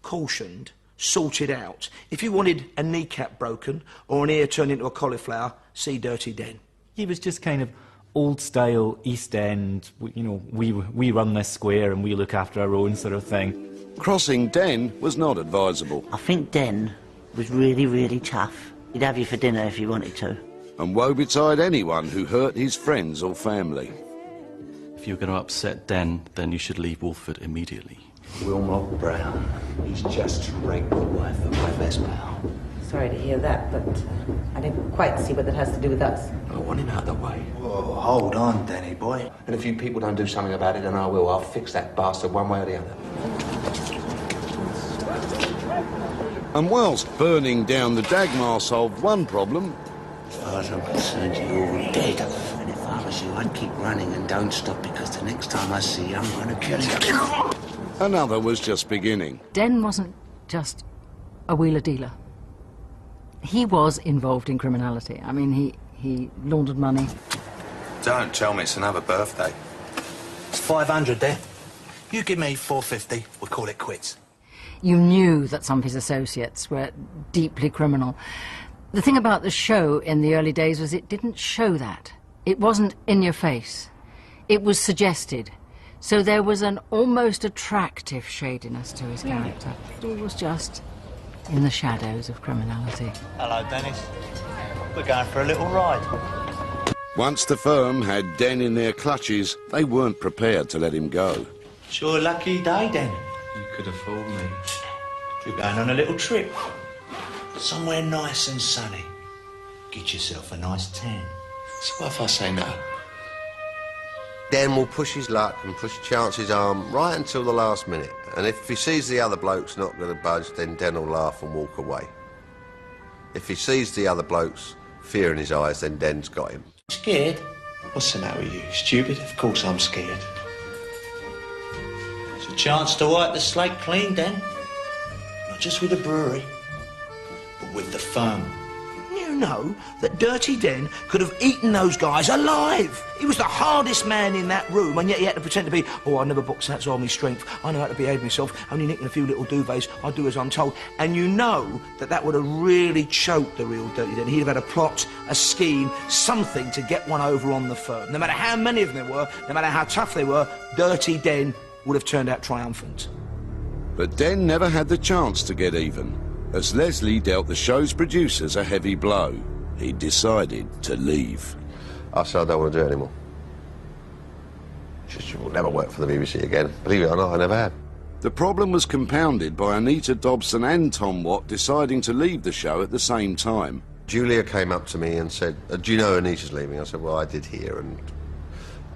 cautioned, sorted out, if you wanted a kneecap broken or an ear turned into a cauliflower, see Dirty Den. He was just kind of old-style East End, you know, we run this square and we look after our own sort of thing. Crossing Den was not advisable. I think Den was really, really tough. He'd have you for dinner if you wanted to. And woe betide anyone who hurt his friends or family. If you're going to upset Den, then you should leave Wolford immediately. Wilmot Brown. He's just raped the wife of my best pal. Sorry to hear that, but I didn't quite see what that has to do with us. I want him out of the way. Whoa, hold on, Danny boy. And if you people don't do something about it, then I will. I'll fix that bastard one way or the other. And whilst burning down the Dagmar solved one problem, As far as I'm concerned, you're all dead. And if I was you, I'd keep running and don't stop, because the next time I see you, I'm going to kill you. another was just beginning. Den wasn't just a wheeler dealer. He was involved in criminality. I mean, he laundered money. Don't tell me it's another birthday. It's 500 there. You give me 450, we'll call it quits. You knew that some of his associates were deeply criminal. The thing about the show in the early days was it didn't show that. It wasn't in your face. It was suggested. So there was an almost attractive shadiness to his character. It all was just in the shadows of criminality. Hello, Dennis. We're going for a little ride. Once the firm had Den in their clutches, they weren't prepared to let him go. Sure lucky day, Den. You could have fooled me. You're going on a little trip. Somewhere nice and sunny. Get yourself a nice tan. So what if I say no? Den will push his luck and push Chance's arm right until the last minute. And if he sees the other bloke's not going to budge, then Den will laugh and walk away. If he sees the other bloke's fear in his eyes, then Den's got him. Scared? What's the matter with you, stupid? Of course I'm scared. It's a chance to wipe the slate clean, Den. Not just with the brewery, but with the firm. You know that Dirty Den could have eaten those guys alive. He was the hardest man in that room, and yet he had to pretend to be, oh, I never boxed, that's all my strength. I know how to behave myself, only nicking a few little duvets. I do as I'm told. And you know that that would have really choked the real Dirty Den. He'd have had a plot, a scheme, something to get one over on the firm. No matter how many of them there were, no matter how tough they were, Dirty Den would have turned out triumphant. But Den never had the chance to get even, as Leslie dealt the show's producers a heavy blow. He decided to leave. I said I don't want to do it anymore. Just will never work for the BBC again. Believe it or not, I never have. The problem was compounded by Anita Dobson and Tom Watt deciding to leave the show at the same time. Julia came up to me and said, do you know Anita's leaving? I said, well, I did hear,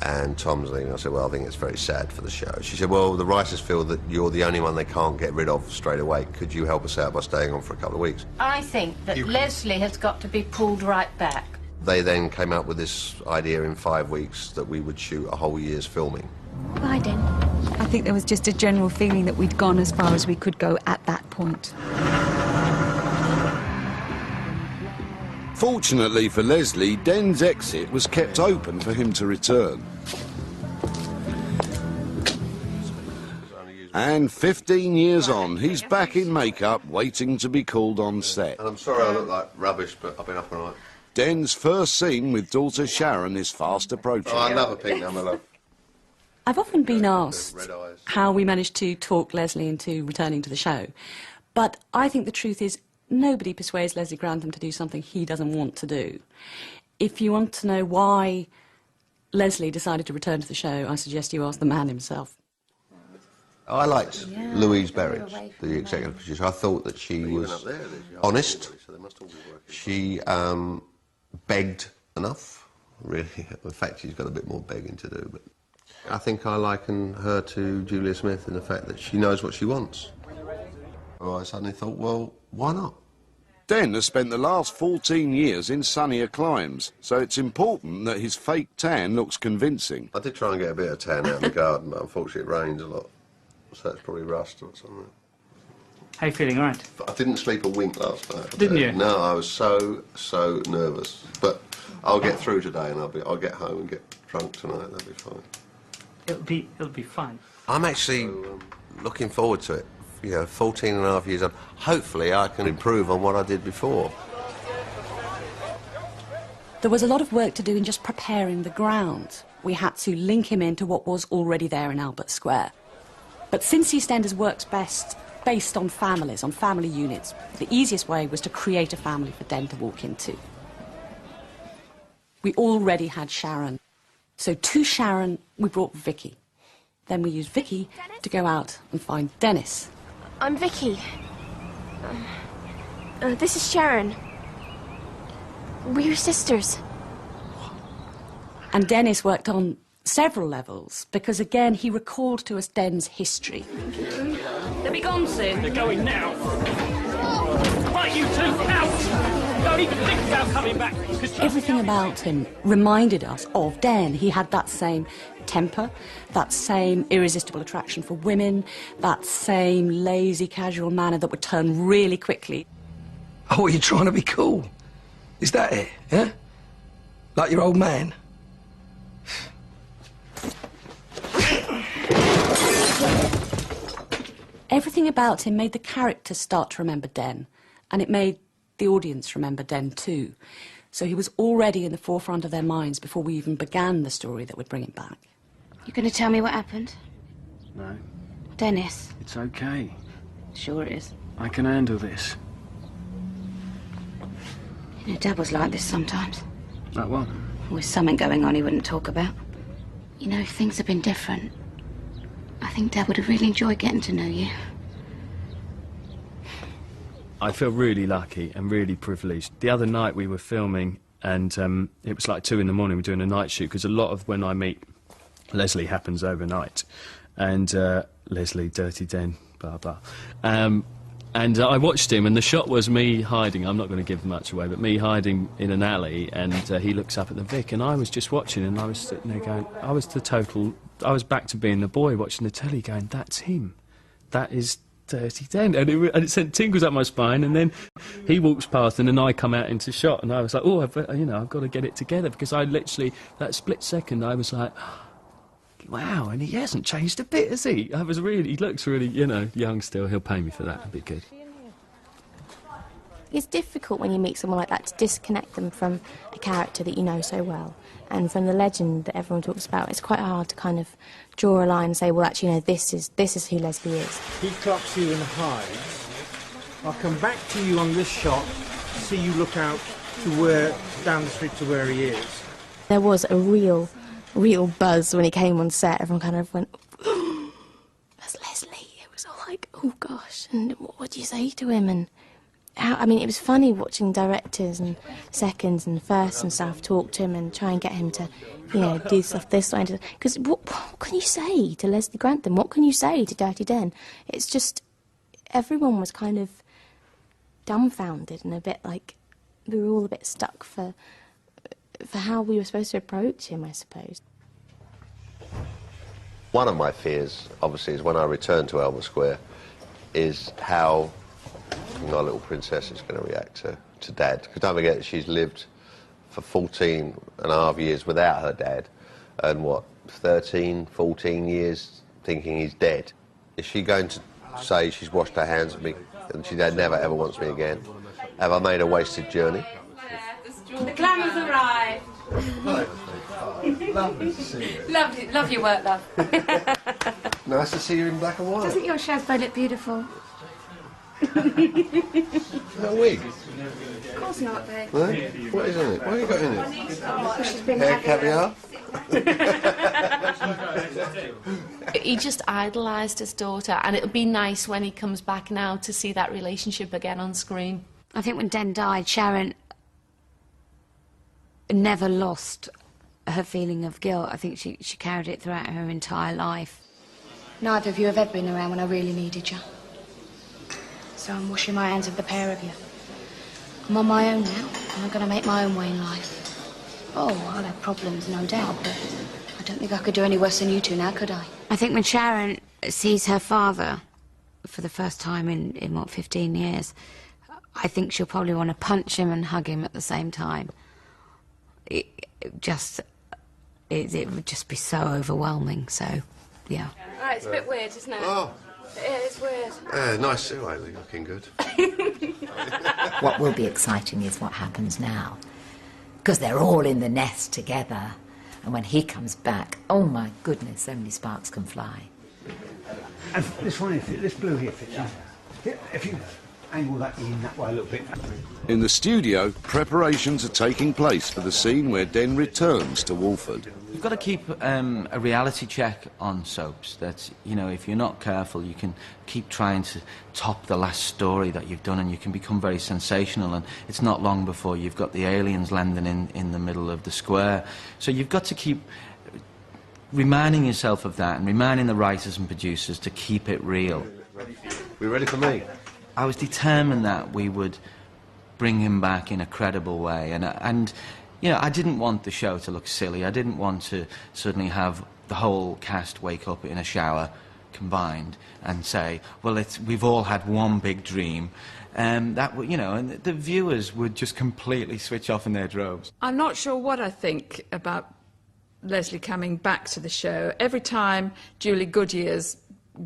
and Tom's leaving. I said, well, I think it's very sad for the show. She said, well, the writers feel that you're the only one they can't get rid of straight away. Could you help us out by staying on for a couple of weeks? I think that Leslie has got to be pulled right back. They then came up with this idea in 5 weeks that we would shoot a whole year's filming. Why, Den? I think there was just a general feeling that we'd gone as far as we could go at that point. Fortunately for Leslie, Den's exit was kept open for him to return. And 15 years on, he's back in makeup, waiting to be called on set. And I'm sorry I look like rubbish, but I've been up all night. Den's first scene with daughter Sharon is fast approaching. Oh, I love a pink now, my love. I've often been asked how we managed to talk Leslie into returning to the show, but I think the truth is nobody persuades Leslie Grantham to do something he doesn't want to do. If you want to know why Leslie decided to return to the show, I suggest you ask the man himself. I liked Louise Berridge, the executive producer. I thought that she was honest. She begged enough, really. In fact, she's got a bit more begging to do. But I think I liken her to Julia Smith in the fact that she knows what she wants. Oh, I suddenly thought, well, why not? Den has spent the last 14 years in sunnier climes, so it's important that his fake tan looks convincing. I did try and get a bit of tan out in the garden, but unfortunately it rains a lot. So it's probably rust or something. How you feeling, all right? I didn't sleep a wink last night. Didn't you? No, I was so nervous. But I'll get through today, and I'll get home and get drunk tonight. That'll be fine. It'll be fine. I'm actually looking forward to it. You know, 14 and a half years on. Hopefully I can improve on what I did before. There was a lot of work to do in just preparing the ground. We had to link him into what was already there in Albert Square. But since EastEnders works best based on families, on family units, the easiest way was to create a family for Den to walk into. We already had Sharon. So to Sharon, we brought Vicky. Then we used Vicky to go out and find Dennis. I'm Vicky. This is Sharon. We're sisters. And Dennis worked on several levels because, again, he recalled to us Den's history. They'll be gone soon. They're going now. Right, you two, out! Don't even think about coming back. Everything about him reminded us of Den. He had that same temper, that same irresistible attraction for women, that same lazy, casual manner that would turn really quickly. Oh, you're trying to be cool? Is that it, yeah? Like your old man? Everything about him made the characters start to remember Den, and it made the audience remember Den too. So he was already in the forefront of their minds before we even began the story that would bring him back. You going to tell me what happened? No, Dennis? it's okay. Sure it is. I can handle this. You know, Dad was like this sometimes. Like what? Always something going on he wouldn't talk about. You know, if things had been different, I think Dad would have really enjoyed getting to know you. I feel really lucky and really privileged. The other night we were filming and it was like 2 in the morning, we're doing a night shoot, because a lot of when I meet Leslie happens overnight. And Leslie, Dirty Den, blah, blah. And I watched him, and the shot was me hiding, I'm not going to give much away, but me hiding in an alley, and he looks up at the Vic, and I was just watching, and I was sitting there going, I was back to being the boy watching the telly going, that's him. That is Dirty Den. And it sent tingles up my spine, and then he walks past, and then I come out into shot, and I was like, oh, I've got to get it together, because I literally, that split second, I was like, wow, and he hasn't changed a bit, has he? He looks really, young still. He'll pay me for that. That'd be good. It's difficult when you meet someone like that to disconnect them from a character that you know so well and from the legend that everyone talks about. It's quite hard to kind of draw a line and say, well, actually, this is who Leslie is. He clocks you and hides. I'll come back to you on this shot, see you look out to down the street to where he is. There was a real buzz when he came on set. Everyone kind of went, oh, that's Leslie. It was all like, oh gosh, and what do you say to him? And it was funny watching directors and seconds and firsts and stuff talk to him and try and get him to, do stuff this way. Because what can you say to Leslie Grantham? What can you say to Dirty Den? It's just, everyone was kind of dumbfounded and a bit like, we were all a bit stuck for how we were supposed to approach him, I suppose. One of my fears, obviously, is when I return to Elmer Square, is how my little princess is going to react to Dad. Because don't forget, she's lived for 14 and a half years without her dad, and 13, 14 years thinking he's dead. Is she going to say she's washed her hands of me and she never ever wants me again? Have I made a wasted journey? The glamour's arrived. Lovely to see you. Love your work, love. Nice to see you in black and white. Doesn't your chapeau look beautiful? Is that a wig? Of course not, babe. No? What is in it? What have you got in it? She's been Hair caviar? He just idolised his daughter, and it'll be nice when he comes back now to see that relationship again on screen. I think when Den died, Sharon never lost her feeling of guilt. I think she carried it throughout her entire life. Neither of you have ever been around when I really needed you. So I'm washing my hands of the pair of you. I'm on my own now, and I'm going to make my own way in life. Oh, I'll have problems, no doubt, but I don't think I could do any worse than you two now, could I? I think when Sharon sees her father for the first time in 15 years, I think she'll probably want to punch him and hug him at the same time. It would just be so overwhelming, so, yeah. Right, it's a bit weird, isn't it? Oh. Yeah, it's weird. Nice suit, Ailey, looking good. What will be exciting is what happens now. Because they're all in the nest together. And when he comes back, oh my goodness, so many sparks can fly. And this one, this blue here fits in. Here, if you... angle that in that way a little bit. In the studio, preparations are taking place for the scene where Den returns to Wolford. You've got to keep a reality check on soaps. That, you know, if you're not careful, you can keep trying to top the last story that you've done, and you can become very sensational, and it's not long before you've got the aliens landing in the middle of the square. So you've got to keep reminding yourself of that, and reminding the writers and producers to keep it real. We ready for me? I was determined that we would bring him back in a credible way, and you know, I didn't want the show to look silly. I didn't want to suddenly have the whole cast wake up in a shower combined and say, well, we've all had one big dream, and that, you know, and the viewers would just completely switch off in their droves. I'm not sure what I think about Leslie coming back to the show. Every time Julie Goodyear's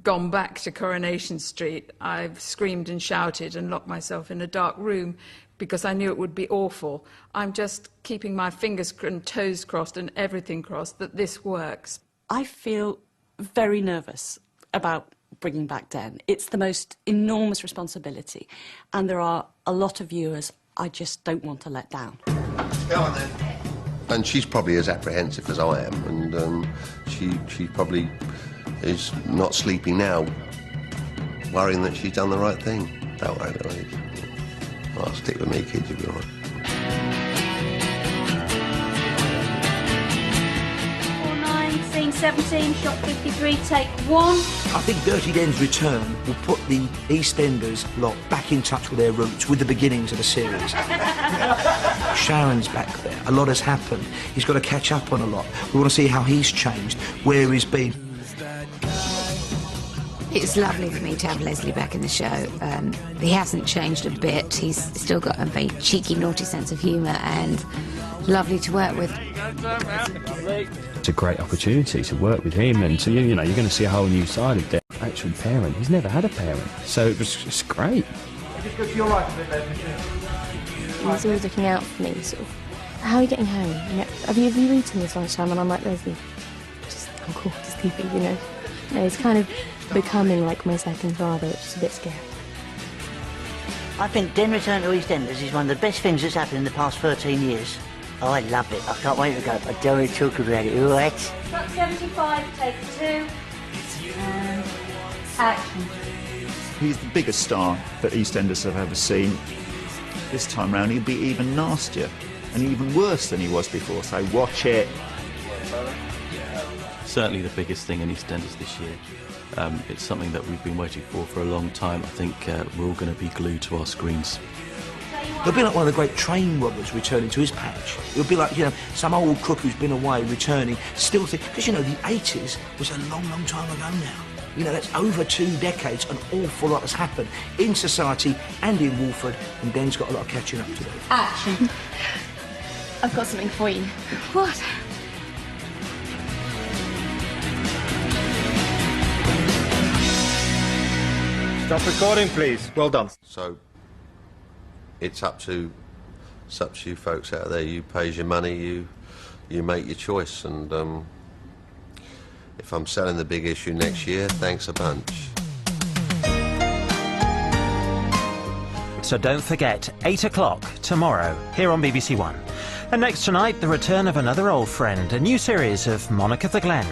gone back to Coronation Street, I've screamed and shouted and locked myself in a dark room because I knew it would be awful. I'm just keeping my fingers and toes crossed and everything crossed that this works. I feel very nervous about bringing back Den. It's the most enormous responsibility, and there are a lot of viewers I just don't want to let down. Go on then. And she's probably as apprehensive as I am, and she probably is not sleeping now, worrying that she's done the right thing. Don't worry, Louise. I'll stick with me, kids, you'll be all right. 49, scene 17, shot 53, take 1. I think Dirty Den's return will put the EastEnders lot back in touch with their roots, with the beginnings of the series. Sharon's back there. A lot has happened. He's got to catch up on a lot. We want to see how he's changed, where he's been. It's lovely for me to have Leslie back in the show. He hasn't changed a bit. He's still got a very cheeky, naughty sense of humour, and lovely to work with. It's a great opportunity to work with him, and to, you know, you're going to see a whole new side of Den's actual parent. He's never had a parent, so it was just great. He's always looking out for me, sort of. How are you getting home? You know, have you eaten this lunchtime? And I'm like, Leslie, I'm cool, just keep it, you know. No, it's kind of becoming like my second father, which is a bit scary. I think Den Return to EastEnders is one of the best things that's happened in the past 13 years. Oh, I love it. I can't wait to go. I don't want to talk about it, all right? Shot 75, take 2. And action. He's the biggest star that EastEnders have ever seen. This time round, he'll be even nastier and even worse than he was before, so watch it. Certainly the biggest thing in EastEnders this year. It's something that we've been waiting for a long time. I think we're all going to be glued to our screens. He'll be like one of the great train robbers returning to his patch. He'll be like, you know, some old crook who's been away returning, still think, because, you know, the 80s was a long, long time ago now. You know, that's over 2 decades, an awful lot has happened in society and in Wolford, and Den's got a lot of catching up to do. Action. I've got something for you. What? Stop recording, please. Well done. So, it's up to you folks out there. You pays your money, you make your choice, and if I'm selling the big issue next year, thanks a bunch. So don't forget, 8 o'clock tomorrow, here on BBC One. And next tonight, the return of another old friend, a new series of Monica the Glen.